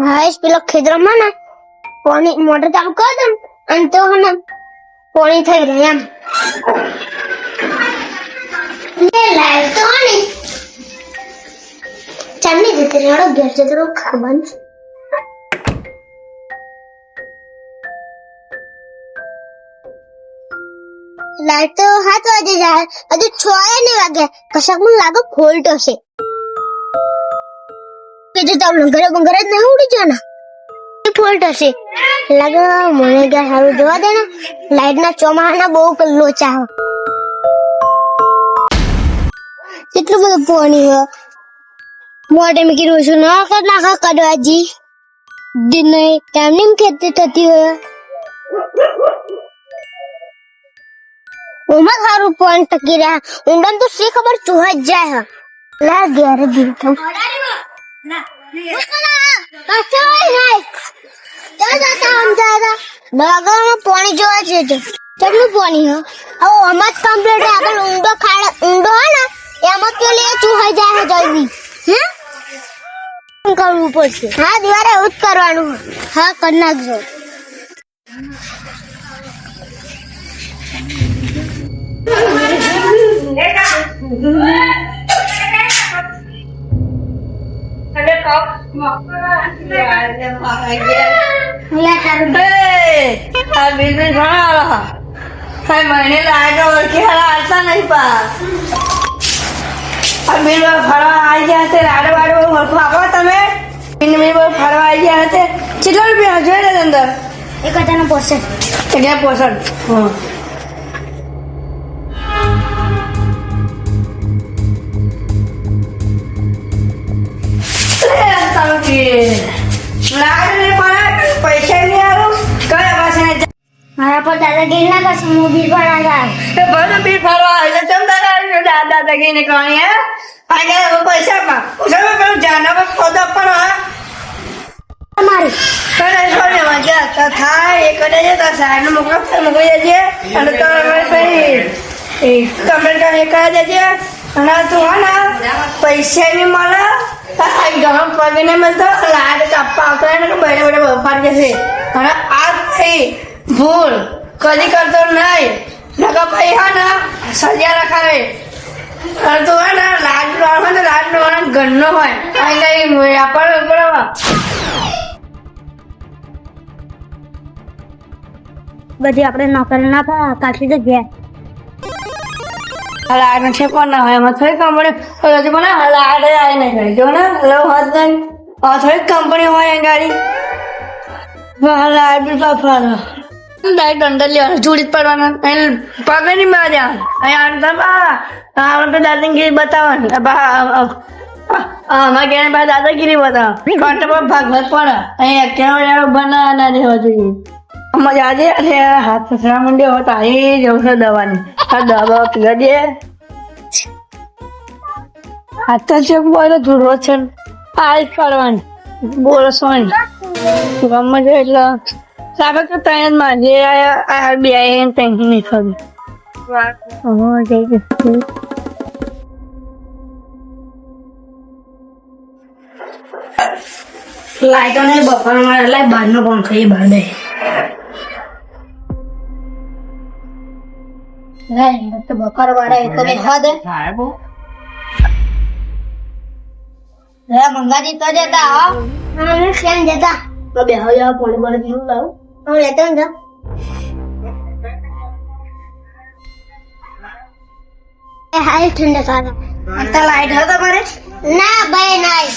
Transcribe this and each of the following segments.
હાઈસ પેલો ખેતરમાં ને પાણી મોટર ચાલુ કરી દે અને તો હે ને પાણી થઈ રહે એમ લે લાઈટ તો ને ચાલની જતી રેડો ઘેર જતો રહો ખાવાનું લાઈટ તો 7 વાગે જાય હજુ 6 નહીં વાગે કશાક મને લાગે ફોલ્ટ હશે કે જો તમે ઘરે બંગરે જ નહીં ઉડી જાના ફોલ્ટ હશે લાગે મને ગયા સારું જોવા દે ને લાઈટ ના ચોમાહાના બહુ લોચા હો કેટલું બધું પાણી હો મોટે મેં કીધું છું નાખા કડવાજી દિન એમની ખેતી થતી હોય ઉમર સારું પાણી ટકી રહ્યા ઊંડન તો શી ખબર ચૂહા જ જાય લા ઘેર ગીર થયું પાણી જોવા છે કેટલું પાણી હો હવે આમાં જ કમ્પ્લીટ આગળ ઊંડો હોય ને એમાં તો લે ચૂહાઈ જાય જલ્દી કરવું પડશે હા દિવારે એવું જ કરવાનું હા કરી નાખજો महीने लाएगा और क्या आता नहीं पा अब मेरे फरवा आई जाते राडे वाडे आपा तमे मेरे फरवा आई जाते કેટલા રૂપિયા જોઈ લે અંદર 1000 હા पैसा नहीं आ मारा पर दादागिरी ना कर समूह बिल भरा जाए बड़ा बिल भरवा है तुम दादागिरी ने कहानी है आगे वो पैसा का उसमें मैं जाना बस खुद अपन है हमारी करे छोड़ने मजा तो था ये करे जे तो साइड में मुको जे અને તો ભાઈ એ કમેન્ટ का ये कर दे અને તું હે ને પૈસા ની મળે આ ગરમ પગને મળતો લાડ કાપા આવતો ને બડે બડે બફાર જશે અને આ થઈ ભૂલ કદી કરતો નહીં નકા ભાઈ હા ને સજા રાખા રે અને તું હે ને લાડ ગણનો હોય અહીં કઈ આપણે બરાબર બધી આપણે નોકર ના થાય કાઠી જગ્યા લાડ છે પણ ના હોય એમાં થોડી કંપની હજી મને લાડ આવી નહીં જો ને હલો હોત નહીં થોડી કંપની હોય ગાડી લાડ બી ફાફા ડાયરેક્ટ અંદર લેવાનું જોડી જ પડવાના પગે નહીં માર્યા અહીંયા તો દાદાગીરી બતાવવાની અમારે ઘેર પાસે દાદાગીરી બતાવ કંટ પર ભાગવત પડે અહીંયા કેળો બના ના રહેવા જોઈએ મજા આજે હાથ સસરા મંડ્યો હતા એ જવું છે દવાની આ દવા પીવા દે હાથ છે બોલો ધૂરો છે આ જ કરવાની બોલો સોની ગમે છે એટલે સાબે તો ત્યાં માં જે આ બે ત્યાં નહીં ખબર જઈ જશે લાઈટો ને બફાર મારે લાઈ બહારનો પંખો એ બહાર દે તો બફાર વાળા એ તો બેહવા દે મંગાજી તો જતા હો અમે કેમ જતા તો બેહો જાવ પાણી પાણી પીવું લાવ હું લેતો ને એ હાલ ઠંડા કાઢો અંત લાઈટ હો તમારે ના ભાઈ નહીં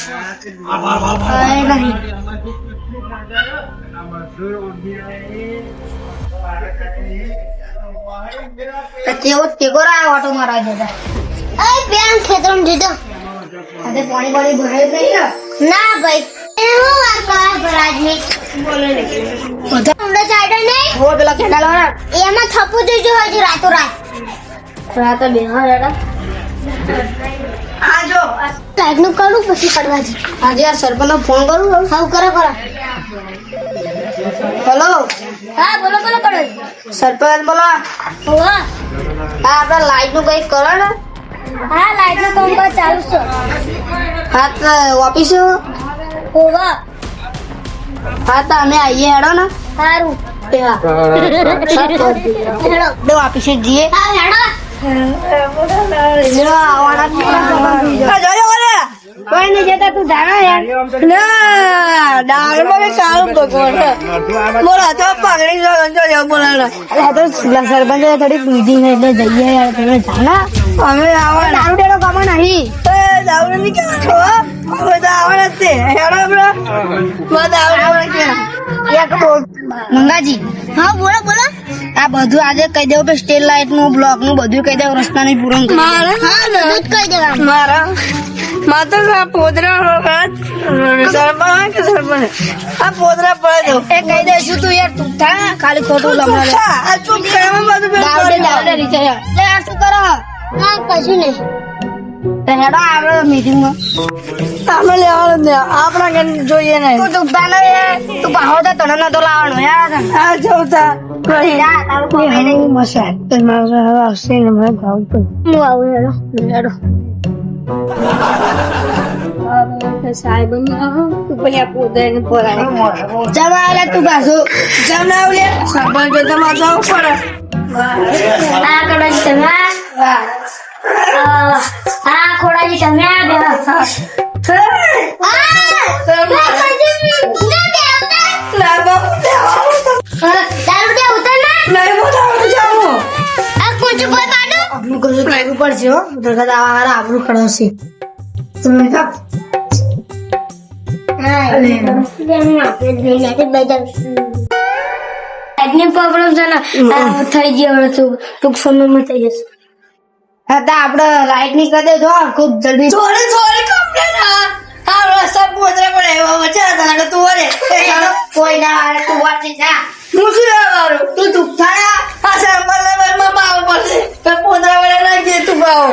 કેવો ટેકોરા ઓટો મારા જતા અરે બેન ખેતરમાં દીધો આજે પાણી પાણી ભરાય નહીં ના ભાઈ એવું વાત કરે ભરાજની બોલે ને ઊંડો ચાડો નહીં હો પેલા કેડા લાવના એમાં થપુ જોઈજો હજી રાતો રાત રાતે બેહા રેડા આજો લાઈટ નું કરું પછી પડવાજી આજે આ સરપંચ ફોન કરું હાવ કરો હેલો હા બોલો બોલો કરો સરપંચ બોલો. હોવા હા આપડે લાઈટ નું કઈ કરો ને. હા લાઈટ નું કામ પર ચાલુ છે હા તો ઓફિસ. હોવા હા તો અમે આવીએ હેડો ને. સારું હેડો ઓફિસે જઈએ. હા હેડો કોઈ નહીં જતા તું જાણા યાર. ના ડાળમાં બી કાળું ભગવાન બોલો તો પગડી જો બોલો તો સરપંચ થોડી મીટિંગ એટલે જઈએ યાર તમે જાણા. અમે આવવાના દારૂ ડેરો કામ નહીં. દારૂ ની કેમ છો અમે તો આવવાના જ છે. હેડો દારૂ મંગાજી. હા બોલો બોલો આ બધું આજે કહી દેવું કે સ્ટેટ લાઇટ નું બ્લોક નું બધું કહી દેવું રસ્તા ની પૂરણ હા બધું જ કહી દેવાનું મારા માત્ર આ પોદરા સરપંચ કે સરપંચ આ પોદરા પડે દો એ કહી દઈશું તું યાર તું થા ખાલી ખોટું લમણા આ ચૂપ કરવામાં બધું દાવડે રીચે લે આ શું કરો. હા કશું નહીં તો હેડો આપણે મીટિંગ માં આપણે લેવાનું જ આપણા ઘર જોઈએ નહીં. તું દુખતા નહીં તું પાહો તો તને નતો લાવવાનો યાર. આ જોતા મસાજ આવશે ને મને ભાવ તો હું આવું હેડો હેડો સાહેબ જમા તું પાછો જમા લે સરપંચ તો માથા ઉપર હા કડાજી તમે હા ખોડાજી તમે આબરું ખડોશી પ્રોબ્લેમ છે ને થઈ ગયો ટૂંક સમયમાં થઈ જશે આપડે લાઈટ ની કરી દેજો ખુબ જલ્દી થોડી કમ્પ્લેન સબ પોતરે પડે એવા બચા હતા તું વરે કોઈ ના આવે તું વાંચી જા હું શું લેવાનું તું દુખતા આ સરપંચ માં બાવ પડશે તો પોતરા વડે ના કે તું બાવ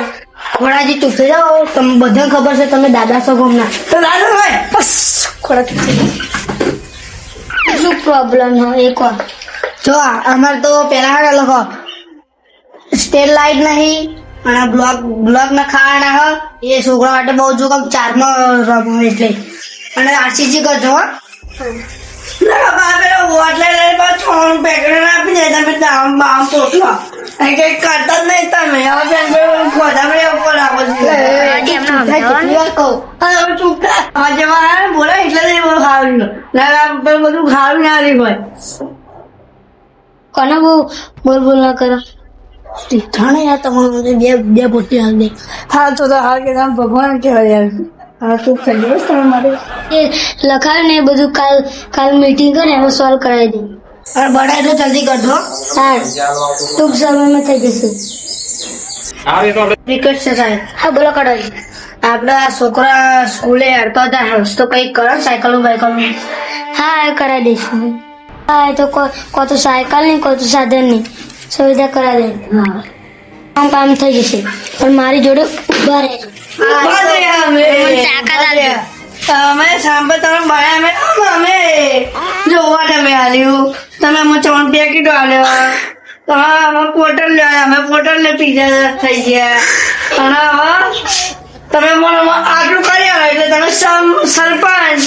ખોડાજી તું થઈ જાઓ તમને બધા ખબર છે તમે દાદા છો ગમના તો દાદા ભાઈ બસ ખોડા શું પ્રોબ્લેમ હોય એક વાર જો અમાર તો પેલા લખો સ્ટેટ લાઈટ નહીં અને બ્લોક ના ખાવાના હ એ છોકરા માટે બહુ જોખમ 4 માં રમો એટલે અને આરસીસી કરજો હો વોટ લઈ છોડ પેકેટ આપી દે તમે દામ બામ પોટલો કઈ કરતા જ નહીં તમે હવે ખોદા ઉપર આપો બોલા એટલે બહુ ખાવું બધું ખાવું ના હોય કોને બહુ બોલ ના કરો ઠાણે યાર તમારું બે પોટી હાલ દે હાલ તો હાલ કે નામ ભગવાન કહેવાય યાર હા તું થઈ ગયો તમે મારે એ લખાયું ને એ બધું કાલ મીટિંગ કરે એમાં સોલ્વ કરાવી દે અરે બડા એટલું જલ્દી કરજો હા ટૂંક સમયમાં થઈ જશે રિક્વેસ્ટ છે સાહેબ હા બોલો કડાજી આપડા છોકરા સ્કૂલે હેડતા હતા તો કઈ કરો સાયકલ હા એ કરાવી દઈશું હા એ તો કોઈ તો સાયકલ નહીં કોઈ તો સાધન નહીં સુવિધા કરાવી દે કામ થઈ જશે પણ મારી જોડે ઉભા રહેજો તમે સાંભળ તમે ભણ્યા અમે જોવા તમે હાલ્યું તમે અમે 3 પેકેટો હાલ્યો તમે અમે પોટર લ્યો અમે પોટર લે પીઝા થઈ ગયા અને હવે તમે મને આટલું કરી આવ્યો એટલે તમે સરપંચ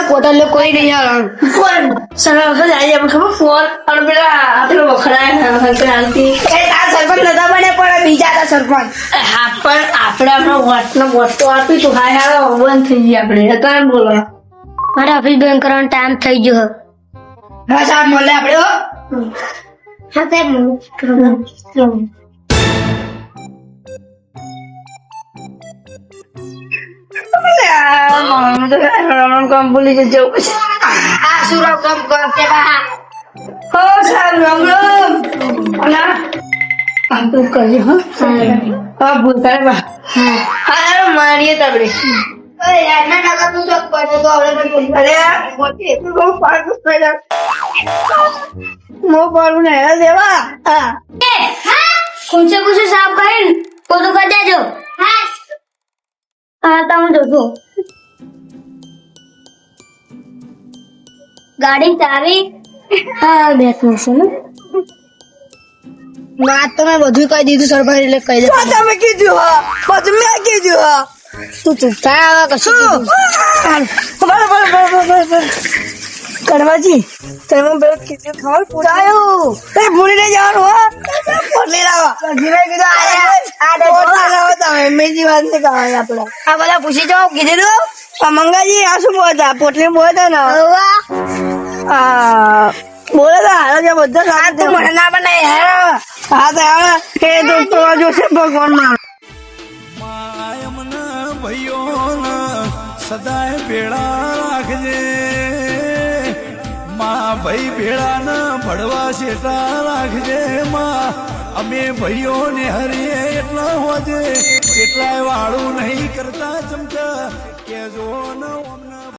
કોટર લે કોઈ નહીં આવે સરપંચ આવી ખબર ફોન અને પેલા આપડે વખડાય સરપંચ નતા બને પણ બીજા હતા સરપંચ હા પણ આપડે આપણો વોટ આપી તું હા યાર બંધ થઈ ગઈ આપડે અત્યારે બોલો મારે ઓફિસ બંધ કરવાનો ટાઈમ થઈ ગયો હા સાહેબ મળે આપડે હા સાહેબ કામ ભૂલી જવું છે આ સુરવ કામ કે હો સાહેબ રામ રામ આમ તો કર્યું હા ભૂલતા બા હા મારીએ તબડે કુંચે સાફ કરીને પોતું કરી દેજો હા તમે જોજો ગાડી ચાવી હા બેઠું છે ને વાત તો મેં બધું કહી દીધું સરભાઈ એટલે કહી દે તો તમે કીધું હા બધું મેં કીધું હા તું ચૂપ થાય આવે કશું કીધું. બરાબર કડવાજી તમે પેલું કીધું ખબર પૂછાયું તે ભૂલી નહીં જવાનું હા પોટલી લાવો જીવે કીધું પોટલી લાવો તમે મેજી વાત નહીં કરવાની આપણે આ બધા પૂછી જાઓ કીધું તું આ મંગાજી આ શું બોલતા પોટલી બોલતા ને બોલે તો હારો છે બધા આ તું મને ના બનાય યાર હા તો હવે એ તો તમારા જોશે ભગવાન માં માયમના ભાઈઓના સદાય ભેળા રાખજે માં ભાઈ ભેળાના ભડવા શેઠા રાખજે માં અમે ભાઈઓને હરીએ એટલા હોજે જેટલાય વાળું નહીં કરતા ચમચા કે જો ન